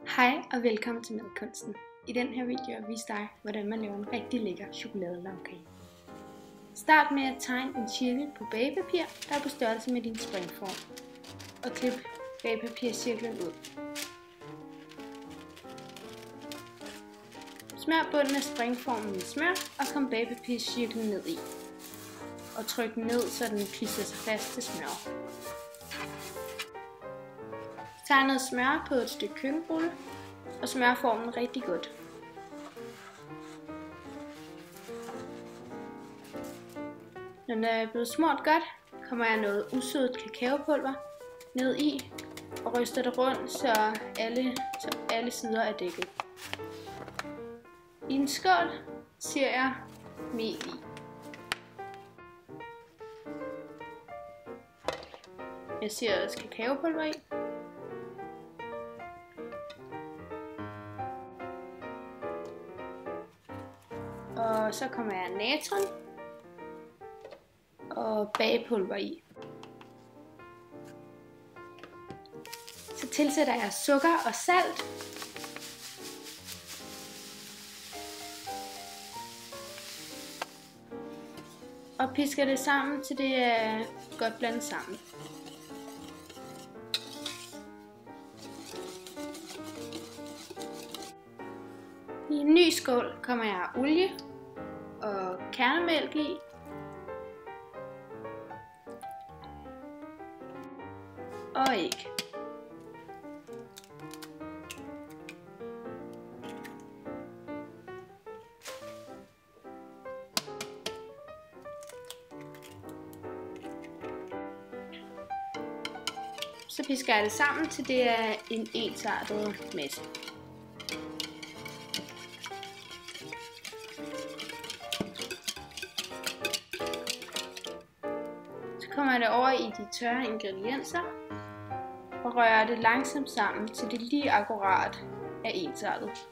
Hej og velkommen til Madkunsten. I den her video vil vise dig, hvordan man laver en rigtig lækker chokoladelagkage. Start med at tegne en cirkel på bagepapir, der er på størrelse med din springform, og klip bagepapircirklen ud. Smør bunden af springformen med smør og kom bagepapircirklen ned i. Og tryk den ned, så den klistrer sig fast til smør. Tag noget smør på et stykke køkkenrulle og smør formen rigtig godt. Når den er blevet smurt godt, kommer jeg noget usødet kakaopulver ned i og ryster det rundt, så alle sider er dækket. I en skål ser jeg mel i. Jeg ser også kakaopulver i. Og så kommer jeg natron og bagepulver i. Så tilsætter jeg sukker og salt. Og pisker det sammen, til det er godt blandet sammen. I en ny skål kommer jeg olie og kernemælk i. Og æg. Så pisker jeg det sammen, til det er en ensartet masse. Så kommer jeg det over i de tørre ingredienser og rører det langsomt sammen, til det lige akkurat er ensartet.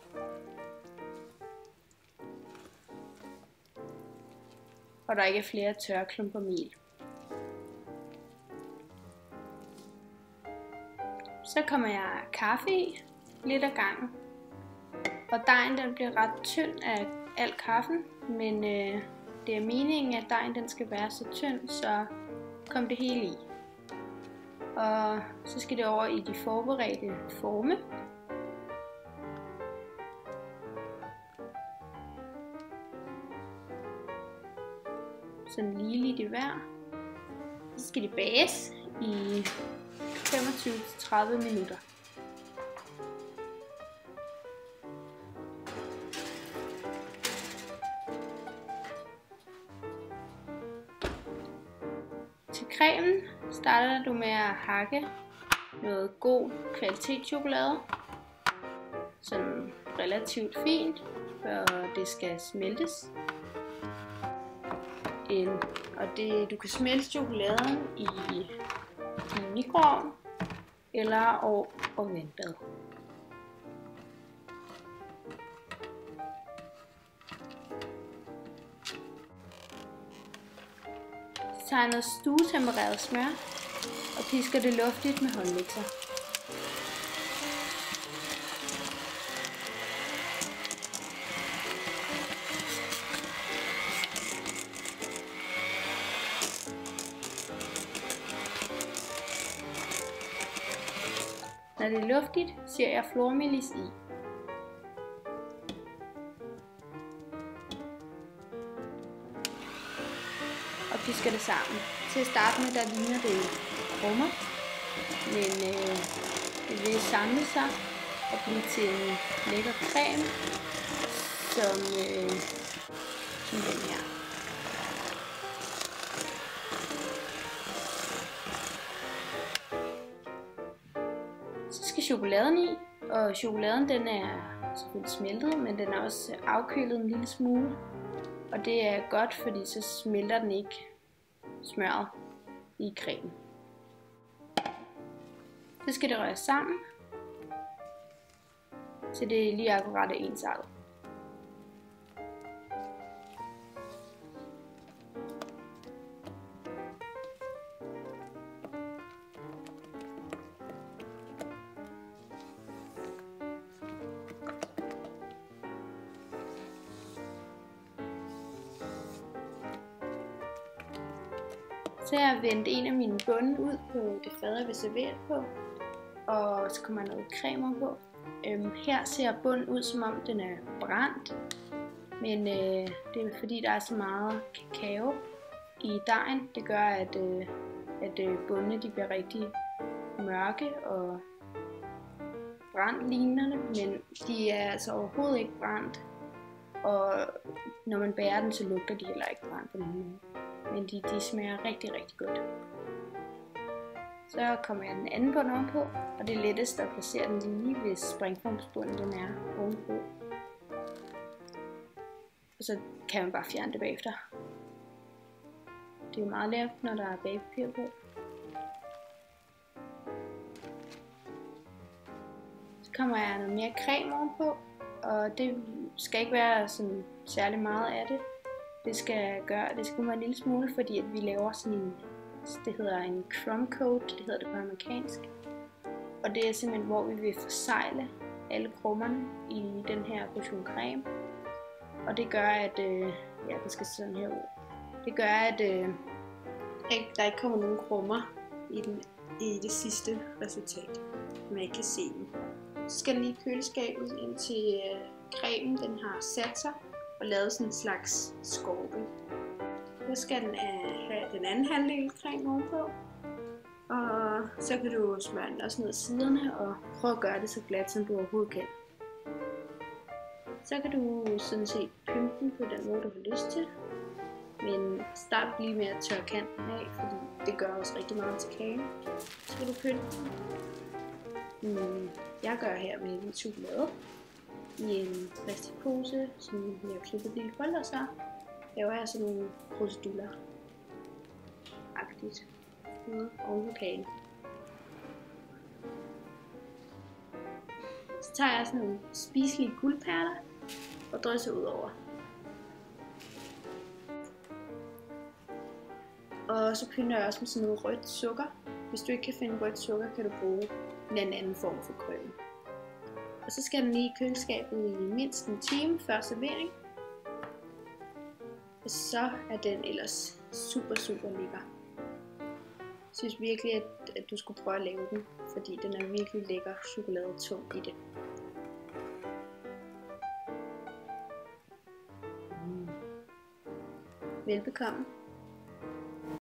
Og der ikke er flere tørre klumper mel. Så kommer jeg kaffe i, lidt ad gangen. Og dejen den bliver ret tynd af al kaffen, men det er meningen, at dejen den skal være så tynd, så kom det hele i. Og så skal det over i de forberedte forme. Sådan ligeligt i hver. Så skal de bages i 25-30 minutter. Til cremen starter du med at hakke noget god kvalitetschokolade, sådan relativt fint, for det skal smeltes. Du kan smelte chokoladen i mikroovn eller over vandbad. Så tager jeg noget stuetempereret smør og pisker det luftigt med håndmixer. Når det er luftigt, ser jeg flormelis i. Og pisker det sammen. Til at starte med, der ligner det krummer, men det vil samle sig og blive til en lækker creme, som den her. Så skal chokoladen i, og chokoladen den er selvfølgelig smeltet, men den er også afkølet en lille smule. Og det er godt, fordi så smelter den ikke smøret i cremen. Så skal det røres sammen, så det lige akkurat er ensartet. Så har jeg vendt en af mine bunde ud på det fad, jeg vil servere på, og så kommer noget creme på. Her ser bunden ud, som om den er brændt, men det er fordi, der er så meget kakao i dejen. Det gør, at bundene de bliver rigtig mørke og brændt lignende, men de er altså overhovedet ikke brændt. Og når man bærer den, så lugter de heller ikke brændt på den måde. Men de smager rigtig, rigtig godt. Så kommer jeg den anden bund ovenpå, og det er lettest at placere den lige hvis springformsbunden den er ovenpå. Og så kan man bare fjerne det bagefter. Det er jo meget lavt, når der er bagepapir på. Så kommer jeg noget mere creme ovenpå, og det skal ikke være sådan særlig meget af det. Det skal være en lille smule, fordi at vi laver sådan en, det hedder en crumb coat, det hedder det på amerikansk. Og det er simpelthen, hvor vi vil forsegle alle krummerne i den her portion creme. Og det gør, at den skal se sådan her ud. Det gør, at der ikke kommer nogen krummer i det sidste resultat, man ikke kan se dem. Så skal den i køleskabet indtil cremen den har sat sig og lavet sådan en slags skorpe. Så skal den have den anden halvdel creme ovenpå. Og så kan du smøre den også ned ad siderne og prøve at gøre det så glat som du overhovedet kan. Så kan du sådan set pynte den på den måde du har lyst til. Men start lige med at tørre kanten af, fordi det gør også rigtig meget til kagen. Så skal du pynte den. Jeg gør her med hvid chokolade i en plastikpose, som jeg har klippet lille folder, så laver jeg sådan nogle kruseduller-agtigt oven på kagen. Så tager jeg sådan nogle spiselige guldperler og drysser ud over. Og så pynter jeg også med sådan noget rødt sukker. Hvis du ikke kan finde rødt sukker, kan du bruge en anden form for creme. Og så skal den lige i køleskabet i mindst en time før servering. Og så er den ellers super, super lækker. Jeg synes virkelig, at du skulle prøve at lave den, fordi den er virkelig lækker chokoladetung i det. Velbekomme.